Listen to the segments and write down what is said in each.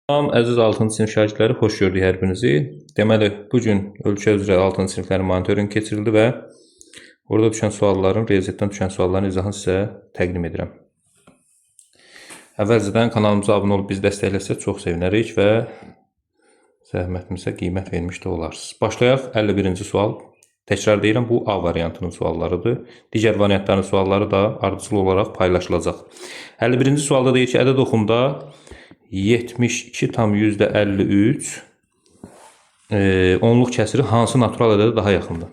Salam, əziz 6-cı sinif şagirdləri, xoş gördük hər birinizi. Deməli, bugün ölkə üzrə 6-cı siniflərin monitorinq keçirildi və orada düşən sualların, riyaziyyatdan düşən sualların izahını sizə təqdim edirəm. Əvvəlcədən kanalımıza abunə olub bizi dəstəkləsə çox sevinərik və zəhmətimizə qiymət vermiş də olarsınız. Başlayaq. 51-ci sual. Təkrar deyirəm, bu A variantının suallarıdır. Digər variantların sualları da ardıcıl olaraq paylaşılacaq. 51-ci sualda deyir ki, ədəd oxumda 72,53 onluq kəsiri hansı natural ədədə daha yaxındır?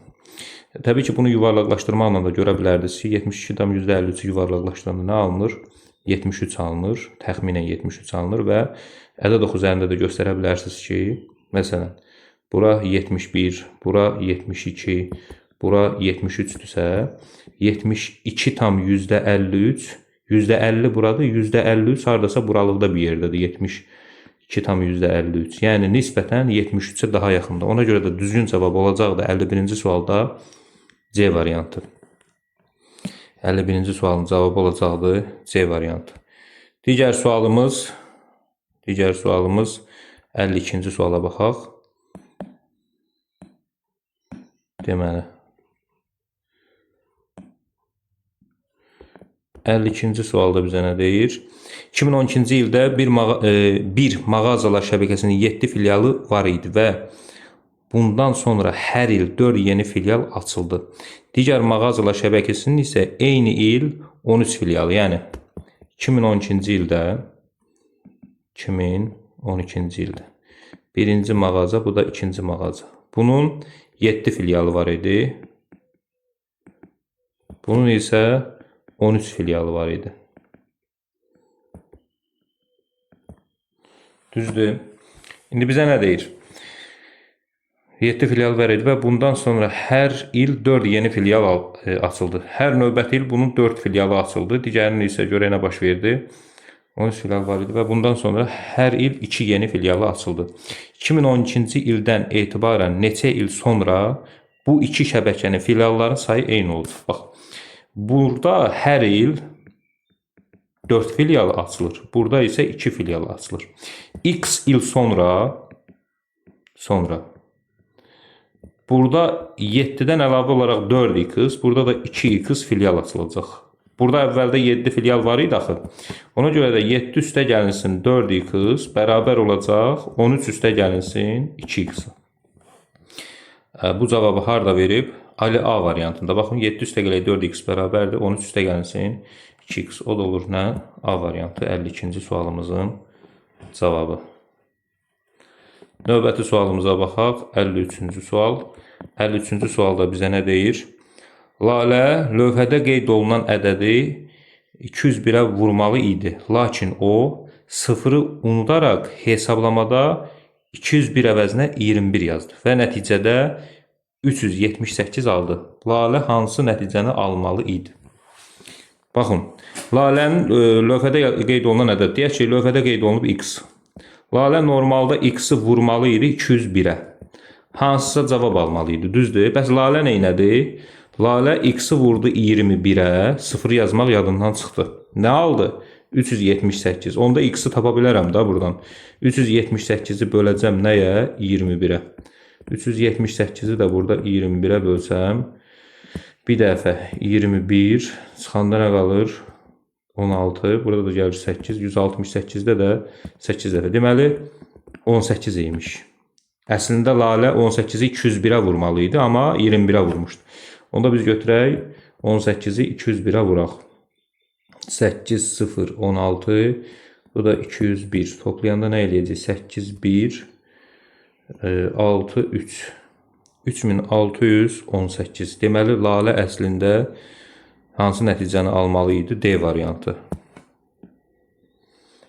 Təbii ki, bunu yuvarlaqlaşdırmaqla da görə bilərdiniz ki, 72,53 yuvarlaqlaşdıranda nə alınır? 73 alınır, təxminən 73 alınır və ədəd oxu üzərində də göstərə bilərsiniz ki, məsələn, bura 71, bura 72, bura 73-dürsə, 72,53 %50 burada, %53 hardasa buralıqda bir yerdədir, 72,53. Yəni, nisbətən 73-ə daha yaxındır. Ona görə də düzgün cavab olacaqdır 51-ci sualda C variantı. 51-ci sualın cavabı olacaqdır C variantı. Digər sualımız 52-ci suala baxaq. Deməli, 52-ci sualda bizə nə deyir? 2012-ci ildə bir mağazalar şəbəkəsinin 7 filialı var idi və bundan sonra hər il 4 yeni filial açıldı. Digər mağazalar şəbəkəsinin isə eyni il 13 filialı, yəni 2012-ci ildə birinci mağaza, bu da ikinci mağaza. Bunun 7 filialı var idi. Bunun isə 13 filialı var idi. Düzdür. İndi bizə nə deyir? 7 filial var idi və bundan sonra hər il 4 yeni filial açıldı. Hər növbəti il bunun 4 filialı açıldı. Digərinin isə görə nə baş verdi? 13 filial var idi və bundan sonra hər il 2 yeni filialı açıldı. 2012-ci ildən etibarən neçə il sonra bu iki şəbəkənin filialların sayı eyni oldu. Bax, burada hər il 4 filial açılır. Burada isə 2 filial açılır. X il sonra burada 7-dən əlavə olaraq 4x, burada da 2x filial açılacaq. Burada əvvəldə 7 filial var idi axı. Ona görə də 7 üstə gəlinsin 4x bərabər olacaq 13 üstə gəlinsin 2x. Bu cavabı harada verib? Ali A variantında. Baxın, 7 üstə gələk 4x bərabərdir. 13 üstə gəlinsin 2x. O da olur nə? A variantı 52-ci sualımızın cavabı. Növbəti sualımıza baxaq. 53-cü sual. 53-cü sualda bizə nə deyir? Lalə lövhədə qeyd olunan ədədi 201-ə vurmalı idi. Lakin o, sıfırı unudaraq hesablamada 201 əvəzinə 21 yazdı və nəticədə 378 aldı. Lalə hansı nəticəni almalı idi? Baxın, Lalənin lövhədə qeyd olunan ədəd, deyək ki, lövhədə qeyd olunub x. Lalə normalda x-i vurmalı idi 201-ə. Hansısa cavab almalı idi, düzdür? Bəs Lalə neynədir? Lalə x-i vurdu 21-ə, 0 yazmaq yadından çıxdı. Nə aldı? 378. Onda x-i tapa bilərəm da buradan. 378-i böləcəm nəyə? 21-ə. 378-i də burada 21-ə bölsəm, bir dəfə 21, çıxanda nə qalır? 16, burada da gəlir 8, 168-də də 8 dəfə. Deməli, 18 imiş. Əslində Lalə 18-i 201-ə vurmalı idi, amma 21-ə vurmuşdu. Onda biz götürək, 18-i 201-ə vuraq. 8, 0, 16, bu da 201. Toplayanda nə eləyəcək? 8, 1, 6, 3. 3618. Deməli, Lalə əslində hansı nəticəni almalı idi? D variantı.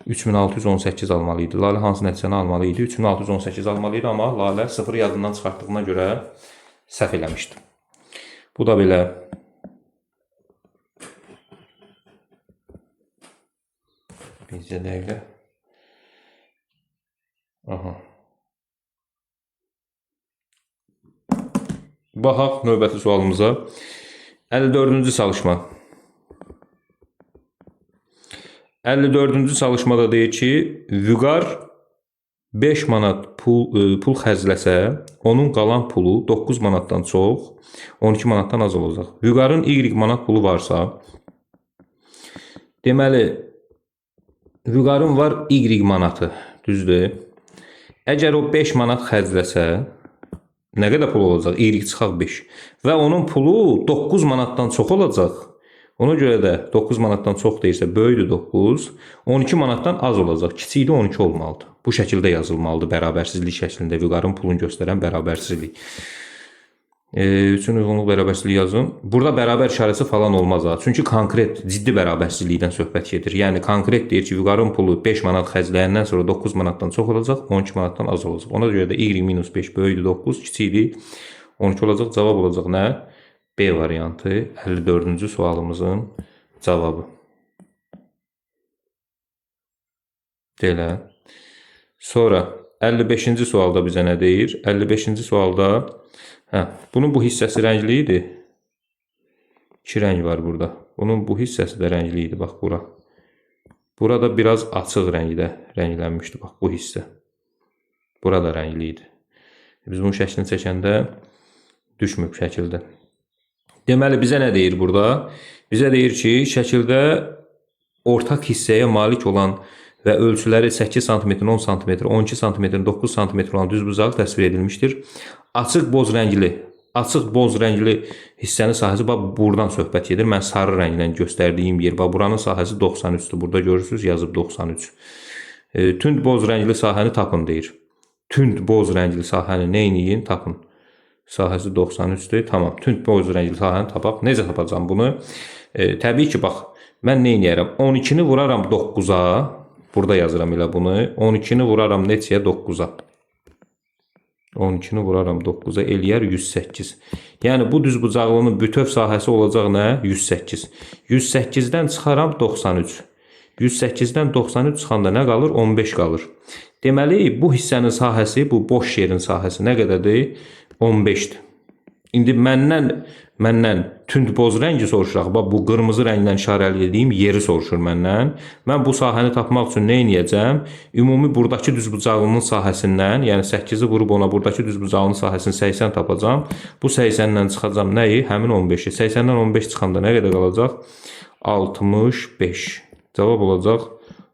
3618 almalı idi. Lalə hansı nəticəni almalı idi? 3618 almalı idi, amma Lalə 0 yadından çıxartdığına görə səhv eləmişdi. Bu da belə. Bizə dəqiqə. Aha. Baxaq növbəti sualımıza. 54-cü çalışma. 54-cü çalışmada deyir ki, Vüqar 5 manat pul xərcləsə, onun qalan pulu 9 manatdan çox, 12 manatdan az olacaq. Vüqarın Y manat pulu varsa, deməli, Vüqarın var Y manatı, düzdür? Əgər o 5 manat xərcləsə, nə qədər pul olacaq? Y çıxaq 5. Və onun pulu 9 manatdan çox olacaq. Ona görə də 9 manatdan çox deyirsə, böyüdür 9, 12 manatdan az olacaq. Kiçikdə 12 olmalıdır. Bu şəkildə yazılmalıdır bərabərsizlik şəklində. Vüqarın pulunu göstərən bərabərsizlik. Üçün uyğunluq bərabərsizliyi yazın. Burada bərabər işarəsi falan olmaz. Çünki konkret, ciddi bərabərsizlikdən söhbət gedir. Yəni, konkret deyir ki, Vüqarın pulu 5 manat xərcləyəndən sonra 9 manatdan çox olacaq, 12 manatdan az olacaq. Ona görə də Y-5 böyüdür 9, kiçikdir 12 olacaq. Cavab olacaq nə? B variantı 54-cü sualımızın cavabı. Deyilə. Sonra 55-ci sualda bizə nə deyir? 55-ci sualda bunun bu hissəsi rəngli idi. 2 rəng var burada. Bunun bu hissəsi də rəngli idi. Bax, bura. Burada biraz açıq rəngdə rənglənmişdi. Bax, bu hissə. Burada rəngli idi. Biz bunun şəklini çəkəndə düşmüb şəkildə. Deməli, bizə nə deyir burada? Bizə deyir ki, şəkildə ortaq hissəyə malik olan və ölçüləri 8 cm, 10 cm, 12 cm, 9 cm olan düz buzaq təsvir edilmişdir. Açıq boz rəngli hissənin sahəsi buradan söhbət edir. Mən sarı rənglə göstərdiyim yer. Buranın sahəsi 93-dür. Burada görürsünüz, yazıb 93. Tünd boz rəngli sahəni tapın deyir. Tünd boz rəngli sahəni neyiniyin? Tapın. Sahəsi 93-dür. Tamam. Tünd boz rəngli sahəni tapaq. Necə tapacam bunu? Təbii ki, bax, mən neyniyərəm? 12-ni vuraram 9-a. Burada yazıram elə bunu. 12-ni vuraram neçəyə? 9-a. 12-ni vuraram 9-a eləyər 108. Yəni, bu düzbucaqlının bütöv sahəsi olacaq nə? 108. 108-dən çıxaram 93. 108-dən 93 çıxanda nə qalır? 15 qalır. Deməli, bu hissənin sahəsi, bu boş yerin sahəsi nə qədərdir? 15-dir. İndi məndən tünd boz rəngi soruşuraq. Bax, bu qırmızı rənglə işarələdiyim yeri soruşur məndən. Mən bu sahəni tapmaq üçün nə edəcəm? Ümumi buradakı düzbucaqlının sahəsindən, yəni 8-i vurub ona buradakı düzbucaqlının sahəsini 80 tapacam. Bu 80-dən çıxacam nəyi? Həmin 15-i. 80-dən 15 çıxanda nə qədər qalacaq? 65. Cavab olacaq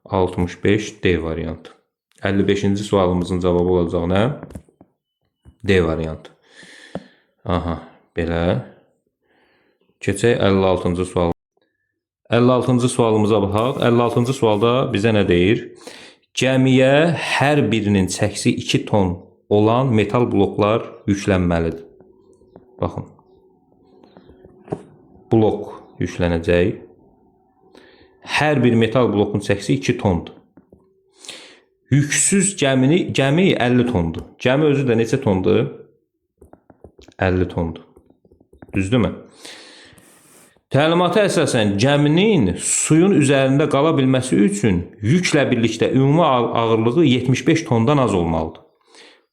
65 D variantı. 55-ci sualımızın cavabı olacaq nə? D variantı. Aha, belə. Keçək 56-cı sual. 56-cı sualımıza baxaq. 56-cı sualda bizə nə deyir? Cəmiyə hər birinin çəkisi 2 ton olan metal bloklar yüklənməlidir. Baxın. Blok yüklənəcək. Hər bir metal blokun çəkisi 2 tondur. Yüksüz cəmi 50 tondur. Cəmi özü də neçə tondur? 50 tondur. Düzdürmü? Təlimata əsasən cəminin suyun üzərində qala bilməsi üçün yüklə birlikdə ümumi ağırlığı 75 tondan az olmalıdır.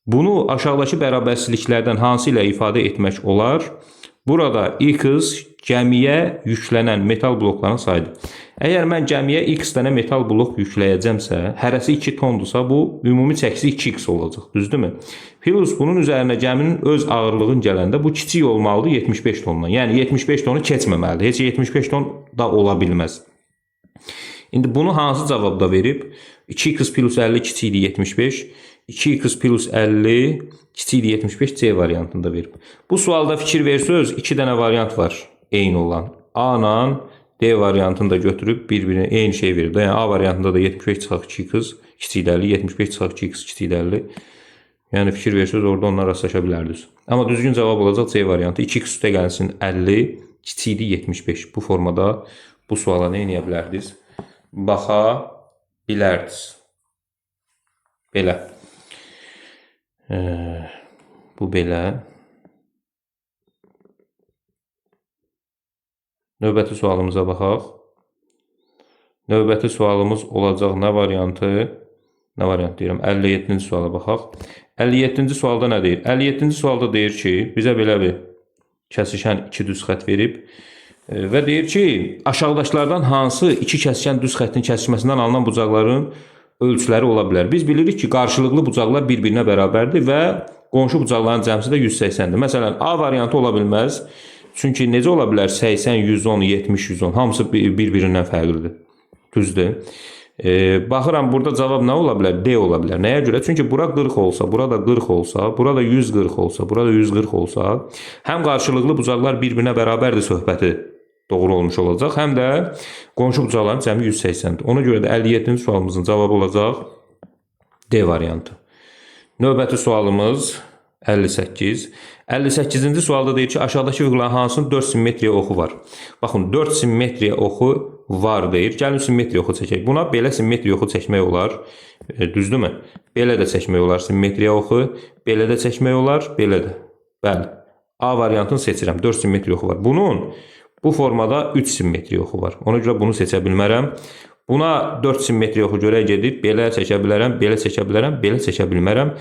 Bunu aşağıdakı bərabərsizliklərdən hansı ilə ifadə etmək olar? Burada X cəmiyə yüklənən metal blokların sayıdır. Əgər mən cəmiyə X dənə metal blok yükləyəcəmsə, hərəsi 2 tondursa, bu ümumi çəkisi 2X olacaq, düzdürmü? Plus bunun üzərinə cəminin öz ağırlığın gələndə bu kiçik olmalıdır 75 tondan. Yəni 75 tonu keçməməlidir. Heç 75 ton da ola bilməz. İndi bunu hansı cavabda verib? 2x plus 50 kiçikdir 75, 2x plus 50 kiçikdir 75 C variantında verib. Bu sualda fikir versəz, 2 dənə variant var eyni olan. A ilə D variantını da götürüb bir-birinə eyni şey verir. Yəni A variantında da 75 çıxaq 2x kiçikdir 50, 75 çıxaq 2x kiçikdir 50. Yəni fikir versəz orada onlar rastlaşa bilərdiniz. Amma düzgün cavab olacaq C variantı. 2x üstə gəlsin 50, kiçikdir 75. Bu formada bu suala nə edə bilərdiniz? Baxa bilərdiniz. Belə. Bu belə. Növbəti sualımıza baxaq. Növbəti sualımız olacaq nə variantı? Nə variant deyirəm? 57-ci suala baxaq. 57-ci sualda nə deyir? 57-ci sualda deyir ki, bizə belə bir kəsişən iki düz xətt verib və deyir ki, aşağıdakılardan hansı iki kəsişən düz xəttin kəsişməsindən alınan bucaqların ölçüləri ola bilər. Biz bilirik ki, qarşılıqlı bucaqlar bir-birinə bərabərdir və qonşu bucaqların cəmsi də 180-dir. Məsələn, A variantı ola bilməz. Çünki necə ola bilər 80, 110, 70, 110 hamısı bir-birindən fərqlidir. Düzdür. Baxıram, burada cavab nə ola bilər? D ola bilər. Nəyə görə? Çünki bura 40 olsa, burada 40 olsa, burada 140 olsa, burada 140 olsa, həm qarşılıqlı bucaqlar bir-birinə bərabərdir söhbəti doğru olmuş olacaq, həm də qonşu bucaqların cəmi 180-dir. Ona görə də 57-ci sualımızın cavabı olacaq D variantı. Növbəti sualımız 58. 58-ci sualda deyir ki, aşağıdakı fiqurların hansının 4 simmetriya oxu var? Baxın, 4 simmetriya oxu var deyir. Gəlin simmetriya oxu çəkək. Buna belə simmetriya oxu çəkmək olar. Düzdürmü? Belə də çəkmək olar simmetriya oxu. Belə də çəkmək olar. Belə də. Bəli. A variantını seçirəm. 4 simmetriya oxu var. Bunun bu formada 3 simmetriya oxu var. Ona görə bunu seçə bilmərəm. Buna 4 simmetriya oxu görə gedib belə çəkə bilərəm, belə çəkə bilərəm, belə çəkə bilmərəm.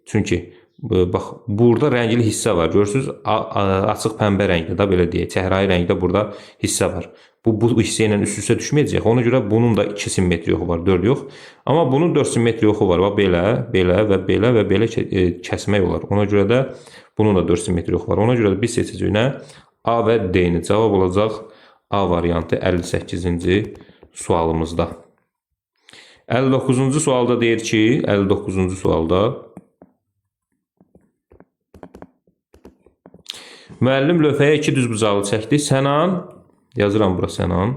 Çünki bax, burada rəngli hissə var. Görürsünüz, açıq pəmbə rəngdə də belə deyək, çəhrayı rəngdə burada hissə var. Bu hissə ilə üst-üstə düşməyəcək. Ona görə bunun da 2 simmetriya oxu var, 4 yox. Amma bunun 4 simmetriya oxu var. Bax, belə, belə və belə və belə kəsmək olar. Ona görə də bunun da 4 simmetriya oxu var. Ona görə də biz seçəcəyik nə? A və D-ni. Cavab olacaq A variantı 58-ci sualımızda. 59-cu sualda deyir ki, 59-cu sualda müəllim lövhəyə 2 düzbucaqlı çəkdi. Sənan, yazıram bura Sənan,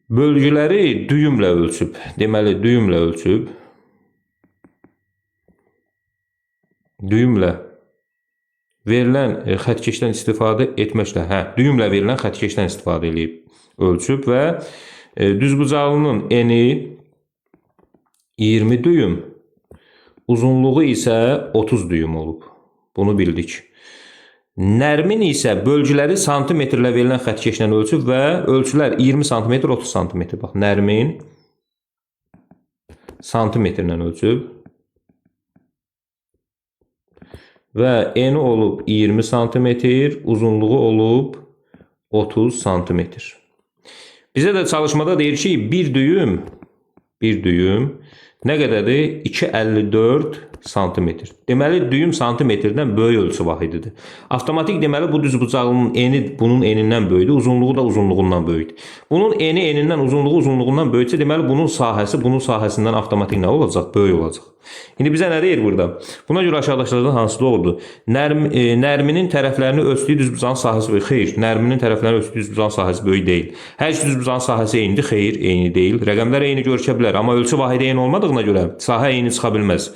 bölgüləri düyümlə ölçüb. Deməli, düyümlə ölçüb. Düyümlə verilən xətkeşdən istifadə etməklə, düyümlə verilən xətkeşdən istifadə edib ölçüb və düzbucaqlının eni 20 düyüm, uzunluğu isə 30 düyüm olub. Bunu bildik. Nərmin isə bölgüləri santimetrlə verilən xətkeşlə ölçüb və ölçülər 20 cm, 30 cm. Bax, Nərmin santimetrlə ölçüb və eni olub 20 cm, uzunluğu olub 30 cm. Bizə də çalışmada deyir ki, bir düyüm nə qədərdir? 2,54 santimetr. Deməli, düyüm santimetrdən böyük ölçü vahididir. Avtomatik deməli, bu düzbucağının eni bunun enindən böyükdür, uzunluğu da uzunluğundan böyükdür. Bunun eni enindən, uzunluğu uzunluğundan böyüksə, deməli, bunun sahəsi bunun sahəsindən avtomatik nə olacaq? Böyük olacaq. İndi bizə nə deyir burada? Buna görə aşağıdakılardan hansı doğrudur? Nərminin tərəflərini ölçdüyü düzbucağın sahəsi böyük. Xeyr, Nərminin tərəflərini ölçdüyü düzbucağın sahəsi böyük deyil. Hər iki düzbucağın sahəsi eynidir. Xeyr, eyni deyil. Rəqəmlər eyni görüşə bilər, amma ölçü vahidi eyni olmadığına görə sahə eyni çıxa bilməz.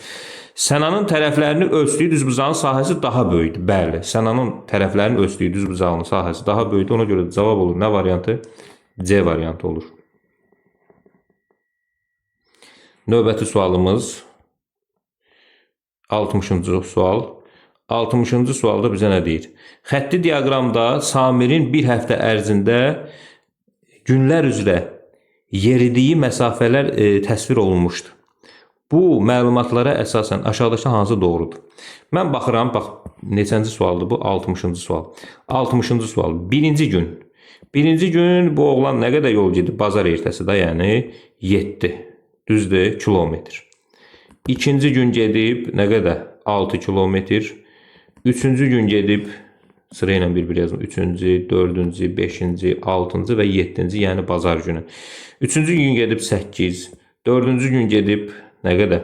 Sənanın tərəflərini ölçdüyü düzbucağın sahəsi daha böyükdür. Bəli, Sənanın tərəflərini ölçdüyü düzbucağın sahəsi daha böyükdür. Ona görə cavab olur. Nə variantı? C variantı olur. Növbəti sualımız 60-cı sual. 60-cı sualda bizə nə deyir? Xətti diaqramda Samirin bir həftə ərzində günlər üzrə yeridiyi məsafələr təsvir olunmuşdur. Bu məlumatlara əsasən aşağıdakı hansı doğrudur? Mən baxıram, bax, neçənci sualdır bu? 60-cı sual. 60-cı sual. Birinci gün bu oğlan nə qədər yol gedib? Bazar ertəsi də, yəni 7. Düzdür, kilometr. İkinci gün gedib nə qədər? 6 kilometr. Üçüncü gün gedib, sırayla bir-bir yazım. Üçüncü, dördüncü, beşinci, altıncı və yeddinci, yəni bazar günü. Üçüncü gün gedib 8. Dördüncü gün gedib nə qədər?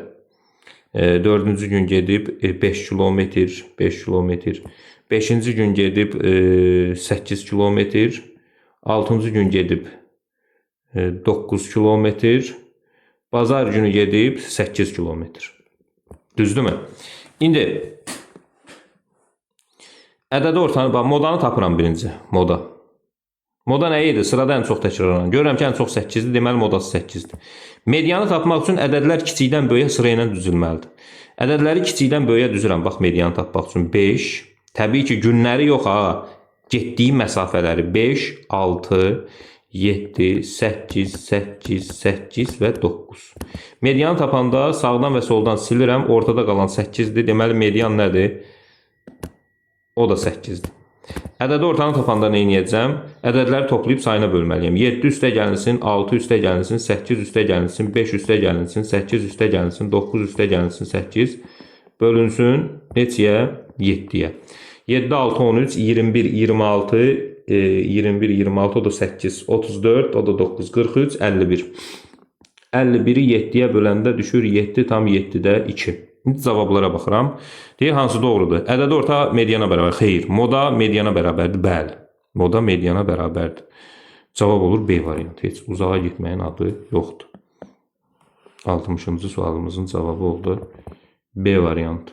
Dördüncü gün gedib 5 kilometr, 5 kilometr. Beşinci gün gedib 8 kilometr. Altıncı gün gedib 9 kilometr. Bazar günü gedib 8 kilometr. Düzdürmü? İndi ədədi ortanı, bax, modanı tapıram birinci. Moda. Moda nə idi? Sırada ən çox təkrarlanan. Görürəm ki, ən çox 8-dir, deməli modası 8-dir. Medianı tapmaq üçün ədədlər kiçikdən böyüyə sırayla düzülməlidir. Ədədləri kiçikdən böyüyə düzürəm. Bax, medianı tapmaq üçün 5. Təbii ki, günləri yox, getdiyi məsafələri 5, 6, 7, 8, 8, 8 və 9. Medianı tapanda sağdan və soldan silirəm. Ortada qalan 8-dir. Deməli, median nədir? O da 8-dir. Ədədi ortanı tapanda nə edəcəm? Ədədləri toplayıb sayına bölməliyəm. 7 üstə gəlinsin, 6 üstə gəlinsin, 8 üstə gəlinsin, 5 üstə gəlinsin, 8 üstə gəlinsin, 9 üstə gəlinsin, 8 bölünsün neçəyə? 7-yə. 7, 6, 13, 21, 26, 21, 26, o da 8, 34, o da 9, 43, 51. 51-i 7-yə böləndə düşür 7 tam 7-də 2. İndi cavablara baxıram. Deyir, hansı doğrudur? Ədədi orta mediana bərabər. Xeyr. Moda mediana bərabərdir. Bəli. Moda mediana bərabərdir. Cavab olur B variantı. Heç uzağa gitməyin adı yoxdur. 60-cı sualımızın cavabı oldu B variantı.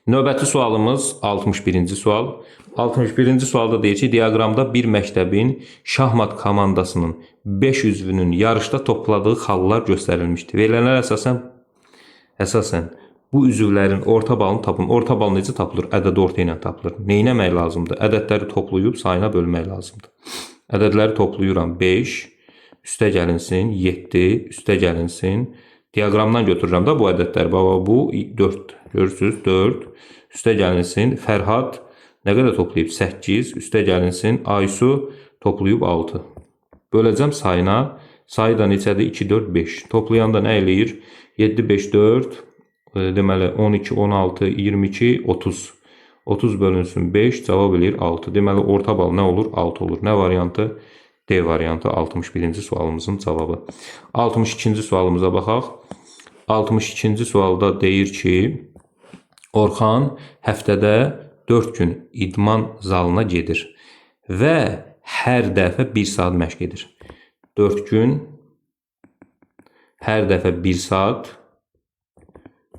Növbəti sualımız 61-ci sual. 61-ci sualda deyir ki, diaqramda bir məktəbin şahmat komandasının 5 üzvünün yarışda topladığı xallar göstərilmişdir. Verilənlər əsasən bu üzvlərin orta balını tapın. Orta bal necə tapılır? Ədədi orta ilə tapılır. Neynəmək lazımdır? Ədədləri toplayıb sayına bölmək lazımdır. Ədədləri toplayıram 5, üstə gəlinsin 7, üstə gəlinsin. Diaqramdan götürürəm da bu ədədləri. Baba, bu 4. Görürsünüz? 4. Üstə gəlinsin. Fərhad nə qədər toplayıb? 8. Üstə gəlinsin. Aysu toplayıb 6. Böləcəm sayına. Sayı da neçədir? 2, 4, 5. Toplayanda nə eləyir? 7, 5, 4. Deməli 12, 16, 22, 30. 30 bölünsün 5. Cavab eləyir 6. Deməli orta bal nə olur? 6 olur. Nə variantı? D variantı 61-ci sualımızın cavabı. 62-ci sualımıza baxaq. 62-ci sualda deyir ki, Orxan həftədə 4 gün idman zalına gedir və hər dəfə 1 saat məşq edir. 4 gün, hər dəfə 1 saat,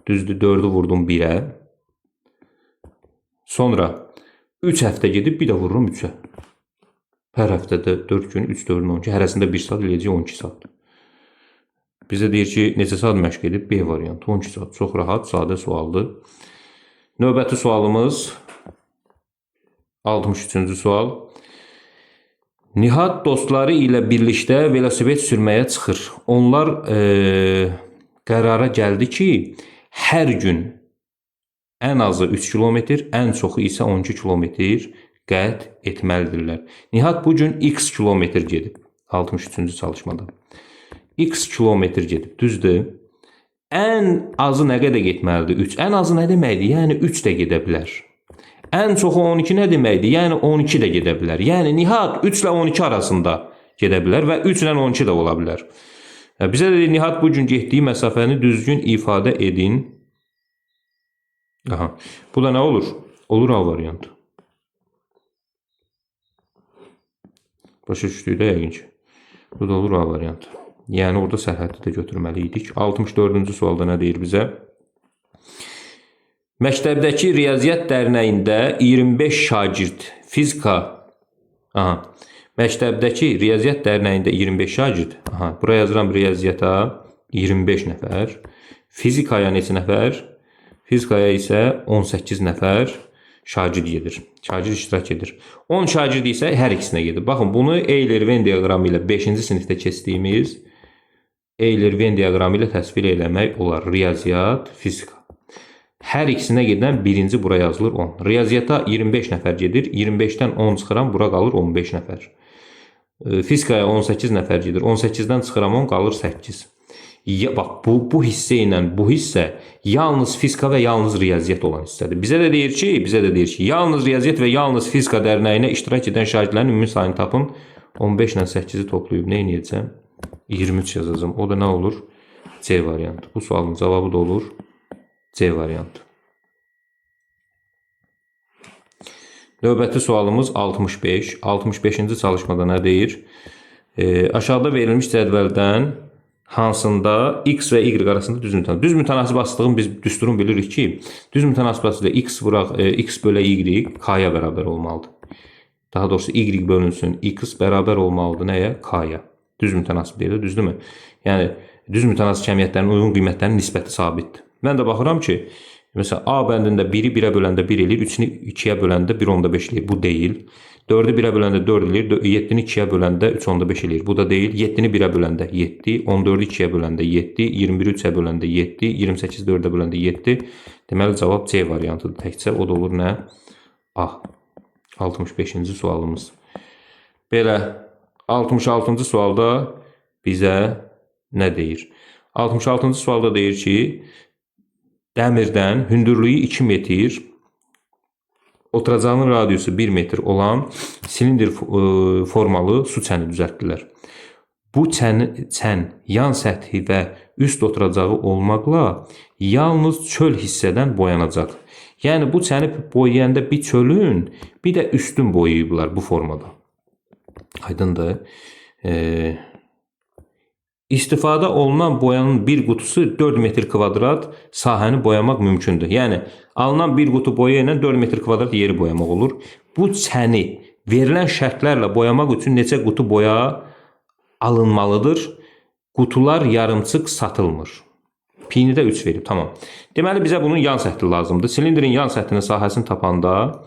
düzdür 4'ü vurdum 1'ə. Sonra 3 həftə gedib bir də vururum 3'ə. Hər həftədə 4 gün, 3, 4, 12, hərəsində 1 saat eləyəcək 12 saat. Bizə deyir ki, neçə saat məşq edib? B variantı 12 saat. Çox rahat, sadə sualdır. Növbəti sualımız 63-cü sual. Nihat dostları ilə birlikdə velosiped sürməyə çıxır. Onlar qərara gəldi ki, hər gün ən azı 3 kilometr, ən çoxu isə 12 kilometr qət etməlidirlər. Nihat bu gün x kilometr gedib. 63-cü çalışmada. X kilometr gedib, düzdür? Ən azı nə qədər getməlidir? 3. Ən azı nə deməkdir? Yəni 3 də gedə bilər. Ən çoxu 12 nə deməkdir? Yəni 12 də gedə bilər. Yəni Nihat 3 ilə 12 arasında gedə bilər və 3 ilə 12 də ola bilər. Bizə də Nihat bu gün getdiyi məsafəni düzgün ifadə edin. Aha. Bu da nə olur? Olur A variantı. Başa düşdük də yəqin ki. Bu da olur A variantı. Yəni orada sərhəddi də götürməli idik. 64-cü sualda nə deyir bizə? Məktəbdəki Riyaziyyat Dərnəyində 25 şagird fizika Məktəbdəki Riyaziyyat Dərnəyində 25 şagird. Buraya yazıram riyaziyyata 25 nəfər. Fizikaya neçə nəfər? Fizikaya isə 18 nəfər şagird gedir. Şagird iştirak edir. 10 şagird isə hər ikisinə gedir. Baxın, bunu Euler-Venn diaqramı ilə 5-ci sinifdə keçdiyimiz Euler-Venn diaqramı ilə təsvir eləmək olar. Riyaziyyat, fizika. Hər ikisinə gedən birinci bura yazılır 10. Riyaziyyata 25 nəfər gedir. 25-dən 10 çıxıram, bura qalır 15 nəfər. Fizikaya 18 nəfər gedir. 18-dən çıxıram 10, qalır 8. Bax, bu hissə ilə bu hissə yalnız fizika və yalnız riyaziyyat olan hissədir. Bizə də deyir ki, yalnız riyaziyyat və yalnız fizika dərnəyinə iştirak edən şagirdlərin ümumi sayını tapın. 15 ilə 8-i toplayıb nə edəcəm? 23 yazacağım. O da nə olur? C variantı. Bu sualın cavabı da olur C variantı. Növbəti sualımız 65. 65-ci çalışmada nə deyir? Aşağıda verilmiş cədvəldən hansında x və y arasında düz mütənasib. Düz mütənasib asıldığını biz düsturun bilirik ki, düz mütənasib asılı x vuraq, x bölə y k-ya bərabər olmalıdır. Daha doğrusu y bölünsün, x bərabər olmalıdır nəyə? K-ya. Düz mütənasib deyil, düzdürmü? Yəni, düz mütənasib kəmiyyətlərin uyğun qiymətlərinin nisbəti sabitdir. Mən də baxıram ki, məsələn, A bəndində 1-i 1-ə böləndə 1 eləyir, 3-ünü 2-yə böləndə 1/5 eləyir. Bu deyil. 4'ü 1'ə böləndə 4 eləyir, 7'ni 2'yə böləndə 3/5 eləyir. Bu da deyil. 7'ni 1'ə böləndə 7, 14'ü 2'yə böləndə 7, 21'i 3'ə böləndə 7, 28'i 4'ə böləndə 7. Deməli, cavab C variantıdır təkcə. O da olur nə? A. 65-ci sualımız. Belə 66-cı sualda bizə nə deyir? 66-cı sualda deyir ki, dəmirdən hündürlüyü 2 metr, oturacağının radiusu 1 metr olan silindr formalı su çəni düzəltdilər. Bu çən yan səthi və üst oturacağı olmaqla yalnız çöl hissədən boyanacaq. Yəni bu çəni boyayanda bir çölün, bir də üstün boyayıblar bu formada. Aydındır. İstifadə olunan boyanın bir qutusu 4 metr kvadrat sahəni boyamaq mümkündür. Yəni alınan bir qutu boya ilə 4 metr kvadrat yeri boyamaq olur. Bu çəni verilən şərtlərlə boyamaq üçün neçə qutu boya alınmalıdır? Qutular yarımçıq satılmır. P'ni də 3 verib. Tamam. Deməli bizə bunun yan səthi lazımdır. Silindrin yan səthinin sahəsini tapanda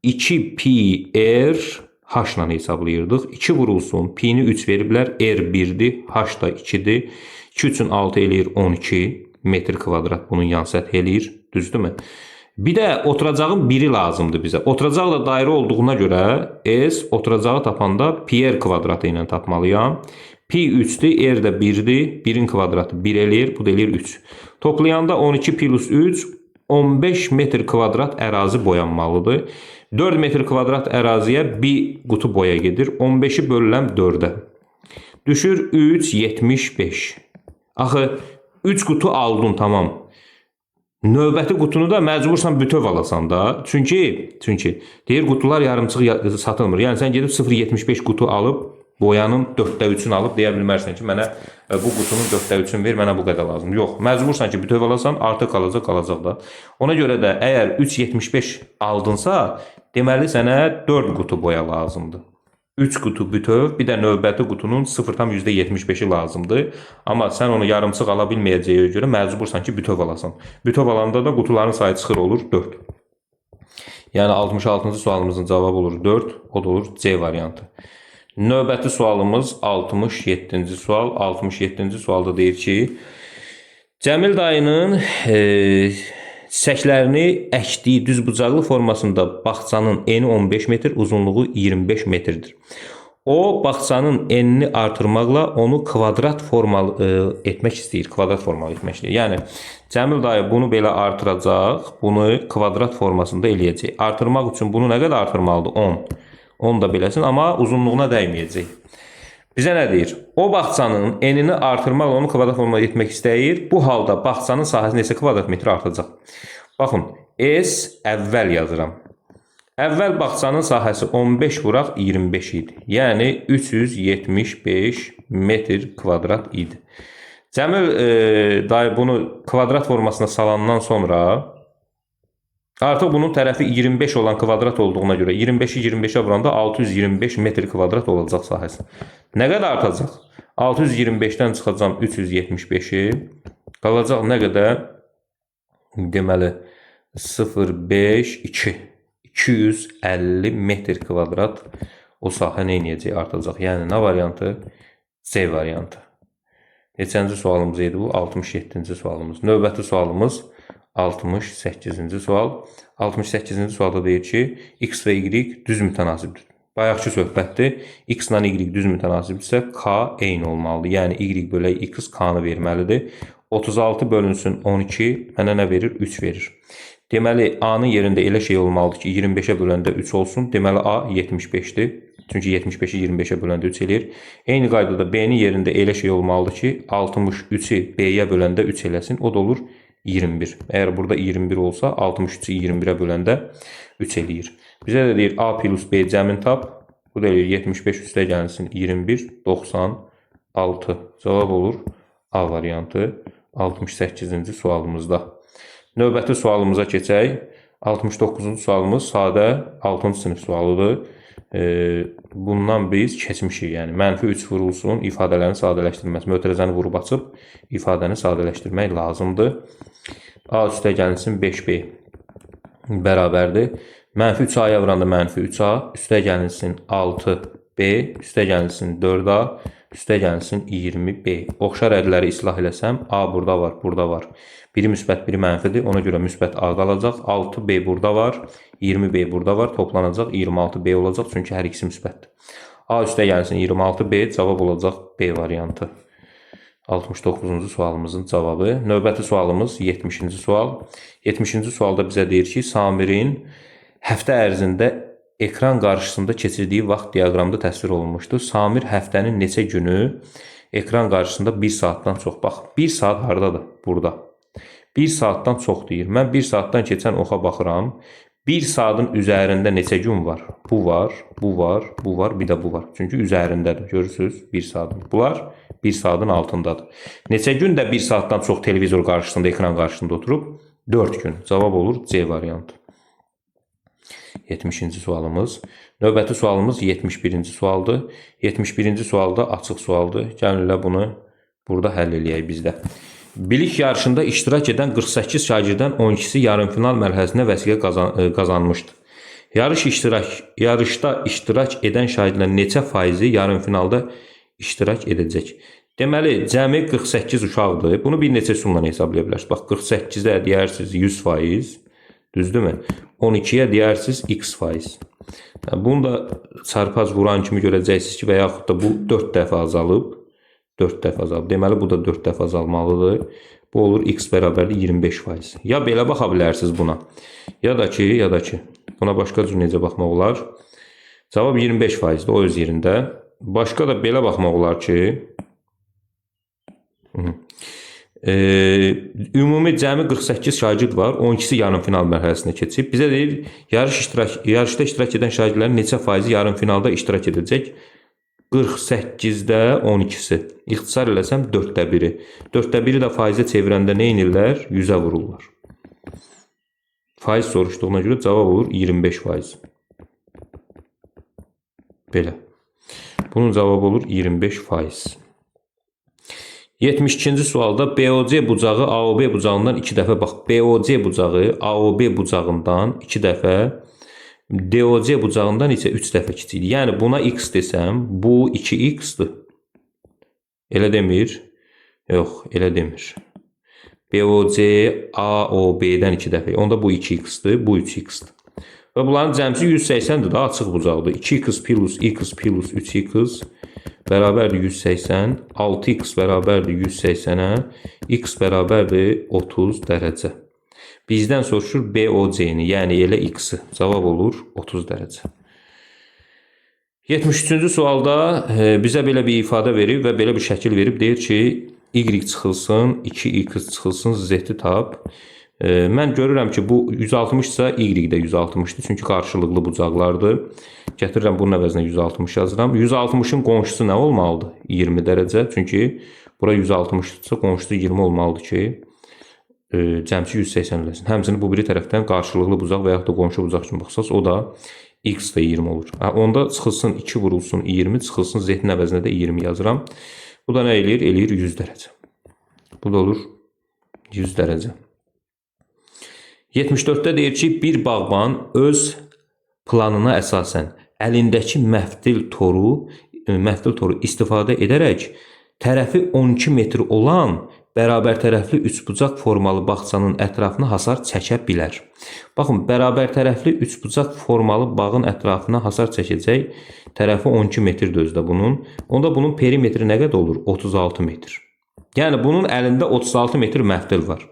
2πr h ilə hesablayırdıq. 2 vurulsun. P'ni 3 veriblər. R 1'dir. H da 2'dir. 2 üçün 6 eləyir 12 metr kvadrat bunun yan səthi eləyir. Düzdürmü? Bir də oturacağın biri lazımdır bizə. Oturacaq da dairə olduğuna görə S oturacağı tapanda πr kvadratı ilə tapmalıyam. Pi 3'dir, R də 1'dir. 1'in kvadratı 1 eləyir, bu da eləyir 3. Toplayanda 12 plus 3, 15 metr kvadrat ərazi boyanmalıdır. 4 metr kvadrat əraziyə bir qutu boya gedir. 15'i bölülən 4'ə. Düşür 3, 75. Axı 3 qutu aldın, tamam. Növbəti qutunu da məcbursan bütöv alasan da. Çünki deyir qutular yarımçıq satılmır. Yəni sən gedib 0,75 qutu alıb boyanın 4'də 3'ünü alıb deyə bilmərsən ki, mənə bu qutunun 4'də 3'ünü ver, mənə bu qədər lazım. Yox, məcbursan ki, bütöv alasan, artıq qalacaq da. Ona görə də əgər 3,75 aldınsa, deməli sənə 4 qutu boya lazımdır. 3 qutu bütöv, bir də növbəti qutunun 0,75'i lazımdır. Amma sən onu yarımçıq ala bilməyəcəyə görə məcbursan ki, bütöv alasan. Bütöv alanda da qutuların sayı çıxır olur 4. Yəni 66-cı sualımızın cavabı olur 4, o da olur C variantı. Növbəti sualımız 67-ci sual. 67-ci sualda deyir ki, Cəmil dayının çiçəklərini əkdiyi düzbucaqlı formasında bağçanın eni 15 metr, uzunluğu 25 metrdir. O, bağçanın enini artırmaqla onu kvadrat formalı etmək istəyir. Kvadrat formalı etmək istəyir. Yəni, Cəmil dayı bunu belə artıracaq, bunu kvadrat formasında eləyəcək. Artırmaq üçün bunu nə qədər artırmalıdır? 10. 10 da beləsin, amma uzunluğuna dəyməyəcək. Bizə nə deyir? O bağçanın enini artırmaqla onu kvadrat formada etmək istəyir. Bu halda bağçanın sahəsi neçə kvadrat metr artacaq? Baxın, S əvvəl yazıram. Əvvəl bağçanın sahəsi 15 vuraq 25 idi. Yəni 375 metr kvadrat idi. Cəmil dayı bunu kvadrat formasına salandan sonra artıq bunun tərəfi 25 olan kvadrat olduğuna görə 25'i 25'e vuranda 625 metr kvadrat olacaq sahəsi. Nə qədər artacaq? 625'dən çıxacam 375'i. Qalacaq nə qədər? Deməli 0,5, 2. 250 metr kvadrat o sahə nə edəcək? Artacaq. Yəni nə variantı? C variantı. Neçənci sualımız idi bu? 67-ci sualımız. Növbəti sualımız 68-ci sual. 68-ci sualda deyir ki, x və y düz mütənasibdir. Bayaqçı söhbətdir. X ilə y düz mütənasibdirsə, k eyni olmalıdır. Yəni y bölək x k-nı verməlidir. 36 bölünsün 12 mənə nə verir? 3 verir. Deməli, a-nın yerində elə şey olmalıdır ki, 25'e böləndə 3 olsun. Deməli, a 75'dir. Çünki 75'i 25'e böləndə 3 eləyir. Eyni qaydada b-nin yerində elə şey olmalıdır ki, 63'i b-yə böləndə 3 eləsin. O da olur 21. Əgər burada 21 olsa, 63'ü 21'e böləndə 3 eləyir. Bizə də deyir a plus b cəmin tap. Bu da eləyir 75 üstə gəlsin 21, 96. Cavab olur A variantı 68-ci sualımızda. Növbəti sualımıza keçək. 69-cu sualımız sadə 6-cı sinif sualıdır. Bundan biz keçmişik. Yəni mənfi 3 vurulsun, ifadələrin sadələşdirilməsi. Mötərizəni vurub açıb ifadəni sadələşdirmək lazımdır. A üstə gəlsin 5b bərabərdir. Mənfi 3a-ya vuranda mənfi 3a, üstə gəlinsin 6b, üstə gəlinsin 4a, Üstə gəlsin 20B. Oxşar ədləri islah eləsəm, A burada var, burada var. Biri müsbət, biri mənfidir. Ona görə müsbət A qalacaq. 6B burada var, 20B burada var. Toplanacaq 26B olacaq. Çünki hər ikisi müsbətdir. A üstə gəlsin 26B. Cavab olacaq B variantı. 69-cu sualımızın cavabı. Növbəti sualımız 70-ci sual. 70-ci sualda bizə deyir ki, Samirin həftə ərzində ekran qarşısında keçirdiyi vaxt diaqramda təsvir olunmuşdur. Samir həftənin neçə günü ekran qarşısında 1 saatdan çox. Bax, 1 saat haradadır? Burada. 1 saatdan çox deyir. Mən 1 saatdan keçən oxa baxıram. 1 saatın üzərində neçə gün var? Bu var, bu var, bu var, bir də bu var. Çünki üzərindədir. Görürsünüz? 1 saatın. Bunlar 1 saatın altındadır. Neçə gün də 1 saatdan çox televizor qarşısında, ekran qarşısında oturub? 4 gün. Cavab olur C variantı. 70-ci sualımız. Növbəti sualımız 71-ci sualdır. 71-ci sualda açıq sualdır. Gəlin elə bunu burada həll eləyək bizdə. Bilik yarışında iştirak edən 48 şagirddən 12-si yarımfinal mərhələsində vəsiqə qazanmışdır. Yarışda iştirak edən şagirdlərin neçə faizi yarımfinalda iştirak edəcək? Deməli, cəmi 48 uşaqdır. Bunu bir neçə üsulla hesablaya bilərsiniz. Bax, 48-ə deyərsiniz 100%. Düzdürmü? 12-yə deyərsiniz x faiz. Bunu da çarpaz vuran kimi görəcəksiniz ki, və yaxud da bu 4 dəfə azalıb. 4 dəfə azalıb. Deməli, bu da 4 dəfə azalmalıdır. Bu olur x bərabərdir 25%. Ya belə baxa bilərsiniz buna. Ya da ki, buna başqa cür necə baxmaq olar? Cavab 25%dir o öz yerində. Başqa da belə baxmaq olar ki, ümumi cəmi 48 şagird var. 12-si yarımfinal mərhələsinə keçib. Bizə deyir, yarışda iştirak edən şagirdlərin neçə faizi yarımfinalda iştirak edəcək? 48-də 12-si. İxtisar eləsəm 4-də 1-i. 4-də 1-i də faizə çevirəndə nə edirlər? 100-ə vururlar. Faiz soruşduğuna görə cavab olur 25%. Belə. Bunun cavabı olur 25%. 72-ci sualda BOC bucağı AOB bucağından 2 dəfə, bax, BOC bucağı AOB bucağından 2 dəfə, DOC bucağından isə 3 dəfə kiçikdir. Yəni, buna x desəm, bu 2x-dir. Elə demir? Yox, elə demir. BOC AOB-dən 2 dəfə. Onda bu 2x-dir, bu 3x-dir. Və bunların cəmsi 180-dir da, açıq bucaqdır. 2x plus x plus 3x bərabərdir 180, 6x bərabərdir 180-ə, x bərabərdir 30 dərəcə. Bizdən soruşur BOC-ni, yəni elə x-i. Cavab olur 30 dərəcə. 73-cü sualda bizə belə bir ifadə verib və belə bir şəkil verib. Deyir ki, y çıxılsın, 2x çıxılsın, z-i tap. Mən görürəm ki, bu 160-sa y də 160-dır. Çünki qarşılıqlı bucaqlardır. Gətirirəm bunun əvəzinə 160 yazıram. 160-ın qonşusu nə olmalıdır? 20 dərəcə. Çünki bura 160-dırsa qonşusu 20 olmalıdır ki, cəmsi 180 eləsin. Həmçinin bu biri tərəfdən qarşılıqlı bucaq və yaxud da qonşu bucaq kimi baxsaq, o da x da 20 olur. Onda çıxılsın 2 vurulsun 20, çıxılsın z-in əvəzinə də 20 yazıram. Bu da nə eləyir? Eləyir 100 dərəcə. Bu da olur 100 dərəcə. 74-də deyir ki, bir bağban öz planına əsasən əlindəki məftil toru istifadə edərək tərəfi 12 metr olan bərabər tərəfli üçbucaq formalı bağçanın ətrafına hasar çəkə bilər. Baxın, bərabər tərəfli üçbucaq formalı bağın ətrafına hasar çəkəcək tərəfi 12 metrdir özdə bunun. Onda bunun perimetri nə qədər olur? 36 metr. Yəni, bunun əlində 36 metr məftil var.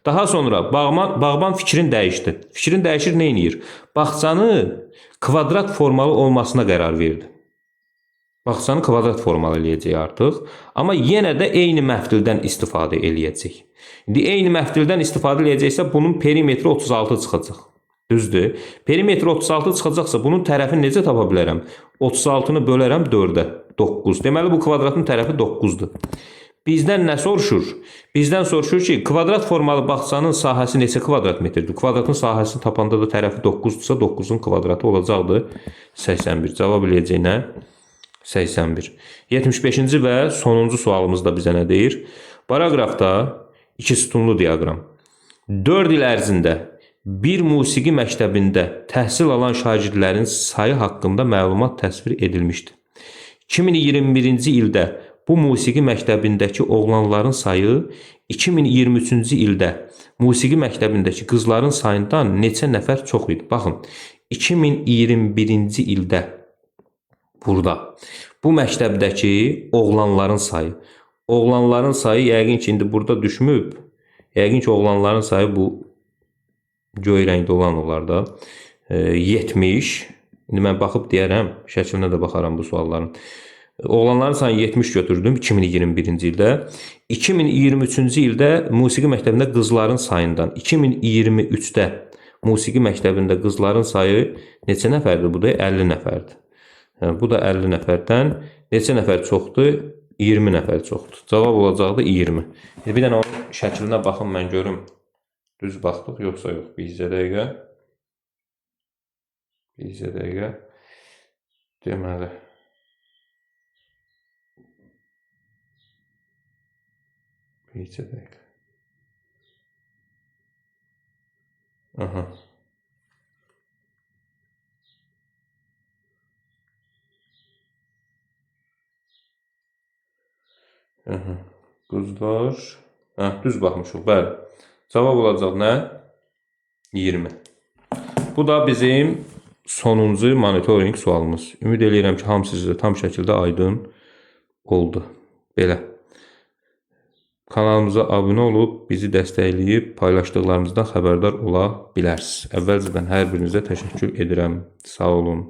Daha sonra bağban fikrin dəyişdi. Fikrin dəyişir, nə edir? Bağçanı kvadrat formalı olmasına qərar verdi. Bağçanı kvadrat formalı eləyəcək artıq. Amma yenə də eyni məftildən istifadə eləyəcək. İndi eyni məftildən istifadə eləyəcəksə, bunun perimetri 36 çıxacaq. Düzdür? Perimetri 36 çıxacaqsa, bunun tərəfini necə tapa bilərəm? 36-nı bölərəm 4-ə, 9. Deməli, bu kvadratın tərəfi 9-dur. Bizdən nə soruşur? Bizdən soruşur ki, kvadrat formalı bağçanın sahəsi neçə kvadrat metrdir? Kvadratın sahəsini tapanda da tərəfi 9-dursa, 9-un kvadratı olacaqdır 81. Cavab eləyəcək nə? 81. 75-ci və sonuncu sualımızda bizə nə deyir? Paraqrafda 2 sütunlu diaqram. 4 il ərzində bir musiqi məktəbində təhsil alan şagirdlərin sayı haqqında məlumat təsvir edilmişdir. 2021-ci ildə bu musiqi məktəbindəki oğlanların sayı 2023-cü ildə musiqi məktəbindəki qızların sayından neçə nəfər çox idi? Baxın, 2021-ci ildə burada bu məktəbdəki oğlanların sayı yəqin ki, indi burada düşmüb. Yəqin ki, oğlanların sayı bu göy rəngdə olan onlarda 70. İndi mən baxıb deyərəm, şəklinə də baxaram bu sualların. Oğlanların sayını 70 götürdüm 2021-ci ildə. 2023-cü ildə musiqi məktəbində qızların sayından 2023-də musiqi məktəbində qızların sayı neçə nəfərdir? Bu da 50 nəfərdir. Bu da 50 nəfərdən neçə nəfər çoxdur? 20 nəfər çoxdur. Cavab olacaqdı 20. Bir dənə onun şəklinə baxın, mən görüm. Düz baxdıq, yoxsa yox. Bizcə dəqiqə. Deməli. Bizcə dəqiqə. Aha. Qızlar. Düz baxmışıq, bəli. Cavab olacaq nə? 20. Bu da bizim sonuncu monitoring sualımız. Ümid edirəm ki, hamısı sizə tam şəkildə aydın oldu. Belə. Kanalımıza abunə olub, bizi dəstəkləyib, paylaşdıqlarımızdan xəbərdar ola bilərsiniz. Əvvəlcədən hər birinizə təşəkkür edirəm. Sağ olun.